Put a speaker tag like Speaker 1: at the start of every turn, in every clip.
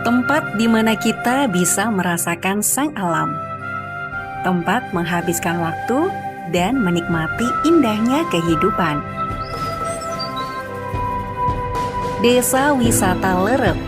Speaker 1: tempat di mana kita bisa merasakan sang alam. Tempat menghabiskan waktu dan menikmati indahnya kehidupan. Desa Wisata Lerep.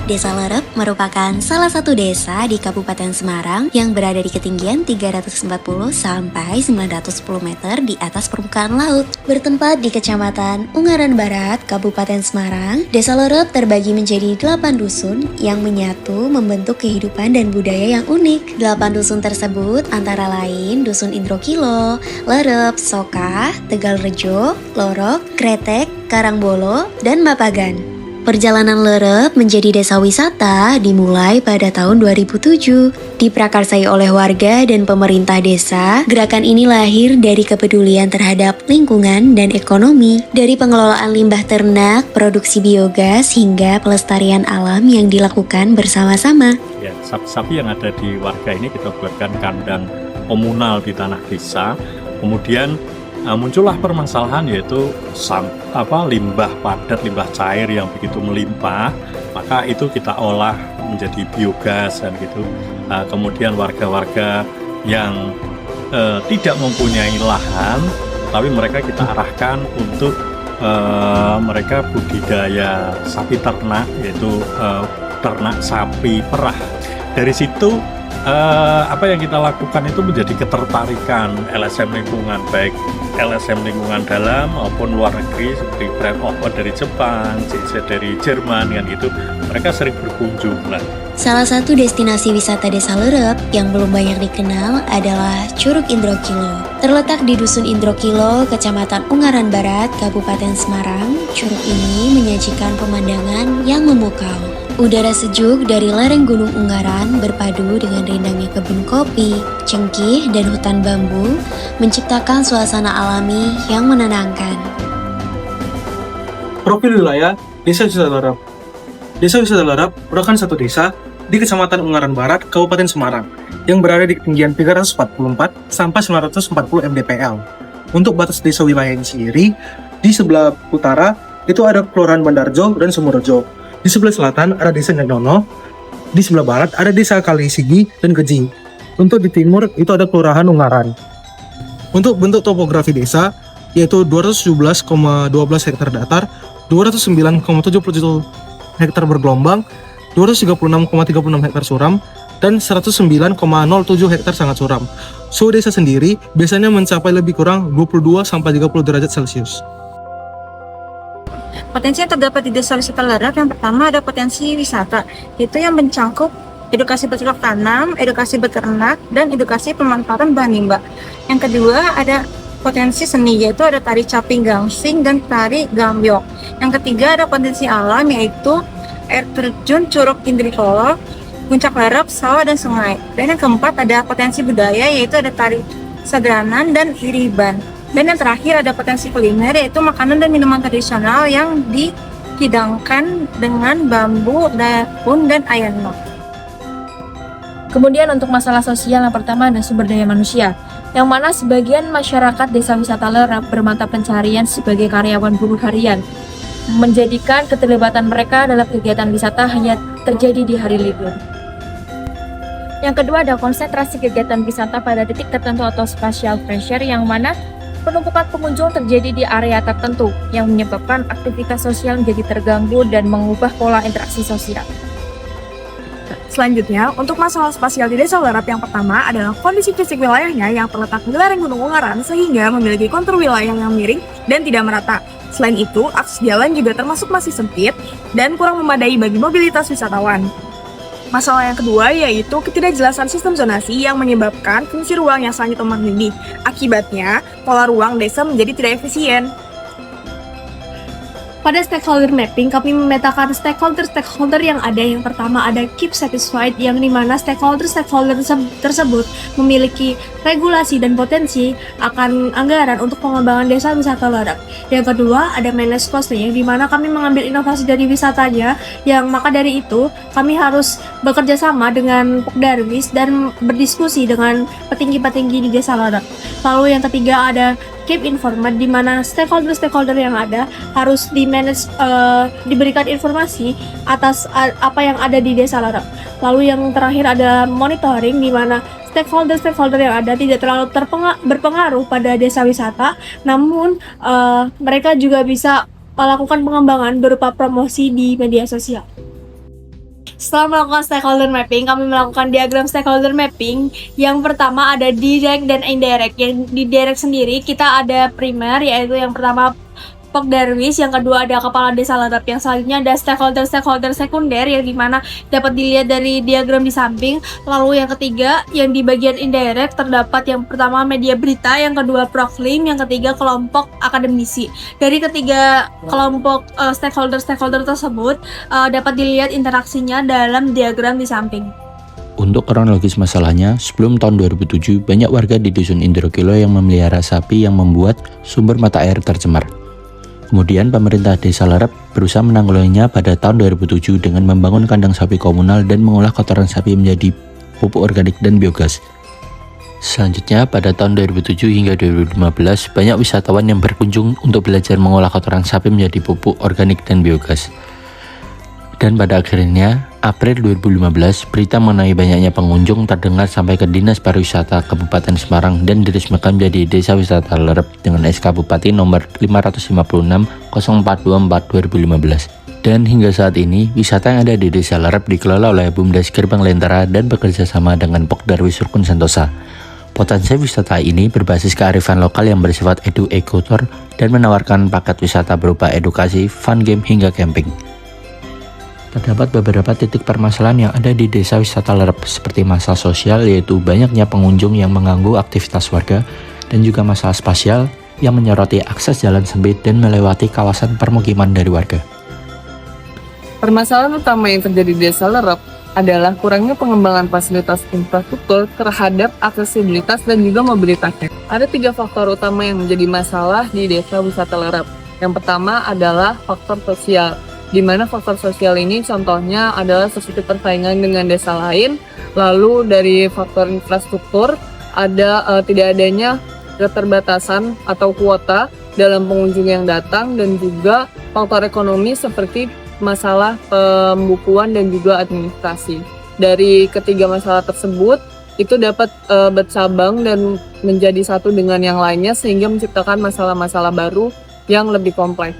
Speaker 2: Desa Lerep merupakan salah satu desa di Kabupaten Semarang yang berada di ketinggian 340 sampai 910 meter di atas permukaan laut. Bertempat di Kecamatan Ungaran Barat, Kabupaten Semarang, Desa Lerep terbagi menjadi 8 dusun yang menyatu membentuk kehidupan dan budaya yang unik. 8 dusun tersebut antara lain Dusun Indrokilo, Lerep, Sokah, Tegalrejo, Lorok, Kretek, Karangbolo, dan Mapagan. Perjalanan Lerep menjadi desa wisata dimulai pada tahun 2007. Diprakarsai oleh warga dan pemerintah desa, gerakan ini lahir dari kepedulian terhadap lingkungan dan ekonomi. Dari pengelolaan limbah ternak, produksi biogas, hingga pelestarian alam yang dilakukan bersama-sama.
Speaker 3: Ya, sapi-sapi yang ada di warga ini kita buatkan kandang komunal di tanah desa. Kemudian muncullah permasalahan yaitu limbah padat, limbah cair yang begitu melimpah, maka itu kita olah menjadi biogas dan gitu. Kemudian warga-warga yang tidak mempunyai lahan, tapi mereka kita arahkan untuk mereka budidaya sapi ternak, yaitu ternak sapi perah. Dari situ apa yang kita lakukan itu menjadi ketertarikan LSM lingkungan, baik LSM lingkungan dalam maupun luar negeri seperti Brand of Earth dari Jepang, JC dari Jerman kan gitu. Mereka sering berkunjung.
Speaker 2: Salah satu destinasi wisata Desa Lerep yang belum banyak dikenal adalah Curug Indrokilo. Terletak di Dusun Indrokilo, Kecamatan Ungaran Barat, Kabupaten Semarang, curug ini menyajikan pemandangan yang memukau. Udara sejuk dari lereng Gunung Ungaran berpadu dengan rindangnya kebun kopi, cengkih, dan hutan bambu menciptakan suasana alami yang menenangkan.
Speaker 4: Profil wilayah Desa Wisata Lerep. Desa Wisata Lerep merupakan satu desa di Kecamatan Ungaran Barat, Kabupaten Semarang, yang berada di ketinggian 344 sampai 940 mdpl. Untuk batas desa wilayahnya sendiri, di sebelah utara itu ada Kelurahan Bandarjo dan Sumurjo. Di sebelah selatan ada Desa Nyadono, di sebelah barat ada Desa Kalisigi dan Keji. Untuk di timur itu ada Kelurahan Ungaran. Untuk bentuk topografi desa yaitu 217,12 hektar datar, 209,77 hektar bergelombang, 236,36 hektar suram, dan 109,07 hektar sangat suram. Suhu desa sendiri biasanya mencapai lebih kurang 22-30 derajat Celcius.
Speaker 5: Potensi yang terdapat di Desa Wisata Lerep yang pertama ada potensi wisata, yaitu yang mencakup edukasi bercocok tanam, edukasi beternak, dan edukasi pemanfaatan bahan limbah. Yang kedua ada potensi seni, yaitu ada tari caping gangsing dan tari gambyok. Yang ketiga ada potensi alam, yaitu air terjun Curug Indrokilo, puncak Lerep, sawah, dan sungai. Dan yang keempat ada potensi budaya, yaitu ada tari sadranan dan iriban. Dan yang terakhir ada potensi kuliner, yaitu makanan dan minuman tradisional yang dihidangkan dengan bambu, daun, dan ayanok.
Speaker 6: Kemudian untuk masalah sosial yang pertama ada sumber daya manusia, yang mana sebagian masyarakat Desa Wisata Lerep bermata pencarian sebagai karyawan buruh harian, menjadikan keterlibatan mereka dalam kegiatan wisata hanya terjadi di hari libur. Yang kedua ada konsentrasi kegiatan wisata pada titik tertentu atau spatial pressure, yang mana penumpukan pengunjung terjadi di area tertentu yang menyebabkan aktivitas sosial menjadi terganggu dan mengubah pola interaksi sosial.
Speaker 7: Selanjutnya, untuk masalah spasial di Desa Lerep yang pertama adalah kondisi fisik wilayahnya yang terletak di lereng Gunung Ungaran sehingga memiliki kontur wilayah yang miring dan tidak merata. Selain itu, akses jalan juga termasuk masih sempit dan kurang memadai bagi mobilitas wisatawan. Masalah yang kedua yaitu ketidakjelasan sistem zonasi yang menyebabkan fungsi ruang yang sangat tumpang tindih. Akibatnya, pola ruang desa menjadi tidak efisien.
Speaker 8: Pada stakeholder mapping, kami memetakan stakeholder yang ada. Yang pertama ada keep satisfied, yang dimana stakeholder tersebut memiliki regulasi dan potensi akan anggaran untuk pengembangan desa wisata Lerep. Yang kedua ada manage cost, yang dimana kami mengambil inovasi dari wisatanya, yang maka dari itu kami harus bekerja sama dengan Pokdarwis dan berdiskusi dengan petinggi-petinggi di desa Lerep. Lalu yang ketiga ada keep informed, di mana stakeholder yang ada harus diberikan informasi atas apa yang ada di desa Lerep. Lalu yang terakhir adalah monitoring, di mana stakeholder yang ada tidak terlalu berpengaruh pada desa wisata, namun mereka juga bisa melakukan pengembangan berupa promosi di media sosial. Setelah melakukan stakeholder mapping, kami melakukan diagram stakeholder mapping. Yang pertama ada direct dan indirect. Yang di direct sendiri kita ada primer, yaitu yang pertama Pokdarwis, yang kedua ada Kepala Desa Lerep, yang selanjutnya ada stakeholder sekunder yang dimana dapat dilihat dari diagram di samping. Lalu yang ketiga, yang di bagian indirect terdapat yang pertama media berita, yang kedua proklim, yang ketiga kelompok akademisi. Dari ketiga kelompok stakeholder tersebut dapat dilihat interaksinya dalam diagram di samping.
Speaker 9: Untuk kronologis masalahnya, sebelum tahun 2007, banyak warga di Dusun Indrokilo yang memelihara sapi yang membuat sumber mata air tercemar. Kemudian pemerintah Desa Lerep berusaha menanggulanginya pada tahun 2007 dengan membangun kandang sapi komunal dan mengolah kotoran sapi menjadi pupuk organik dan biogas. Selanjutnya, pada tahun 2007 hingga 2015, banyak wisatawan yang berkunjung untuk belajar mengolah kotoran sapi menjadi pupuk organik dan biogas. Dan pada akhirnya, April 2015, berita mengenai banyaknya pengunjung terdengar sampai ke Dinas Pariwisata Kabupaten Semarang dan diresmikan menjadi Desa Wisata Lerep dengan SK Bupati nomor 556/0424/2015. Dan hingga saat ini, wisata yang ada di Desa Lerep dikelola oleh Bumdes Gerbang Lentera dan bekerja sama dengan Pokdarwis Rukun Sentosa. Potensi wisata ini berbasis kearifan lokal yang bersifat edu-ekotor dan menawarkan paket wisata berupa edukasi, fun game, hingga camping. Terdapat beberapa titik permasalahan yang ada di Desa Wisata Lerep, seperti masalah sosial, yaitu banyaknya pengunjung yang mengganggu aktivitas warga, dan juga masalah spasial yang menyoroti akses jalan sempit dan melewati kawasan permukiman dari warga.
Speaker 10: Permasalahan utama yang terjadi di Desa Lerep adalah kurangnya pengembangan fasilitas infrastruktur terhadap aksesibilitas dan juga mobilitasnya. Ada 3 faktor utama yang menjadi masalah di Desa Wisata Lerep. Yang pertama adalah faktor sosial, di mana faktor sosial ini contohnya adalah seperti persaingan dengan desa lain. Lalu dari faktor infrastruktur ada tidak adanya keterbatasan atau kuota dalam pengunjung yang datang, dan juga faktor ekonomi seperti masalah pembukuan dan juga administrasi. Dari ketiga masalah tersebut itu dapat bercabang dan menjadi satu dengan yang lainnya sehingga menciptakan masalah-masalah baru yang lebih kompleks.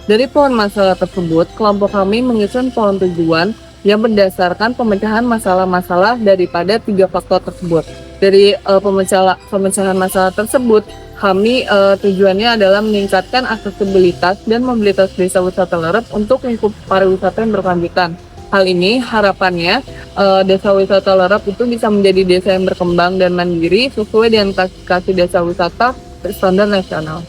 Speaker 10: Dari pohon masalah tersebut, kelompok kami menyusun pohon tujuan yang berdasarkan pemecahan masalah-masalah daripada 3 faktor tersebut. Dari pemecahan masalah tersebut, kami tujuannya adalah meningkatkan aksesibilitas dan mobilitas Desa Wisata Lerep untuk lingkup pariwisata yang berkelanjutan. Hal ini harapannya Desa Wisata Lerep itu bisa menjadi desa yang berkembang dan mandiri sesuai dengan klasifikasi desa wisata berstandar nasional.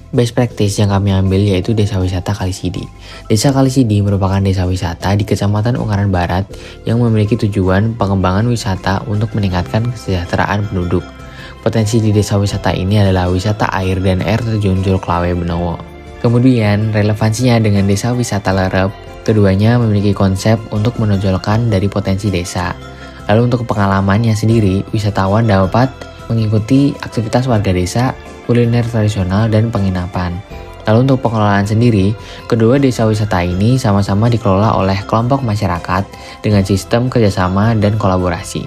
Speaker 11: Best practice yang kami ambil yaitu Desa Wisata Kalisidi. Desa Kalisidi merupakan desa wisata di Kecamatan Ungaran Barat yang memiliki tujuan pengembangan wisata untuk meningkatkan kesejahteraan penduduk. Potensi di desa wisata ini adalah wisata air dan air terjun Curug Lawe Benowo. Kemudian relevansinya dengan Desa Wisata Lerep, keduanya memiliki konsep untuk menonjolkan dari potensi desa. Lalu untuk pengalamannya sendiri, wisatawan dapat mengikuti aktivitas warga desa, kuliner tradisional, dan penginapan. Lalu untuk pengelolaan sendiri, kedua desa wisata ini sama-sama dikelola oleh kelompok masyarakat dengan sistem kerjasama dan kolaborasi.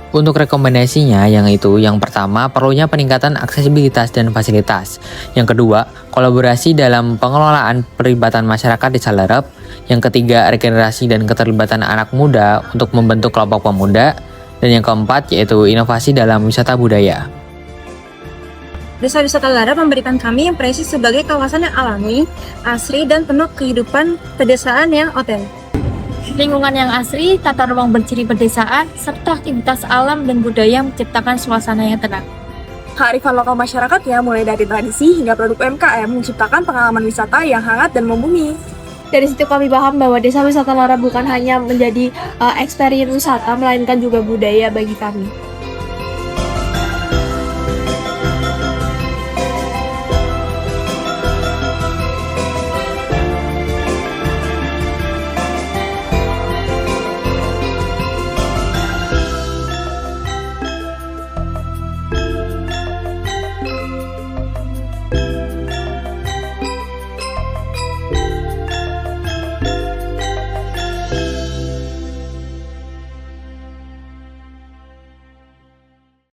Speaker 12: Untuk rekomendasinya yang pertama perlunya peningkatan aksesibilitas dan fasilitas. Yang kedua, kolaborasi dalam pengelolaan perlibatan masyarakat Desa Lerep. Yang ketiga, regenerasi dan keterlibatan anak muda untuk membentuk kelompok pemuda. Dan yang keempat yaitu inovasi dalam wisata budaya.
Speaker 5: Desa Wisata Lerep memberikan kami impresi sebagai kawasan yang alami, asri, dan penuh kehidupan pedesaan yang otentik.
Speaker 6: Lingkungan yang asri, tata ruang berciri pedesaan, serta aktivitas alam dan budaya menciptakan suasana yang tenang.
Speaker 7: Kearifan lokal masyarakatnya mulai dari tradisi hingga produk UMKM menciptakan pengalaman wisata yang hangat dan membumi.
Speaker 8: Dari situ kami paham bahwa Desa Wisata Lerep bukan hanya menjadi experience wisata, melainkan juga budaya bagi kami.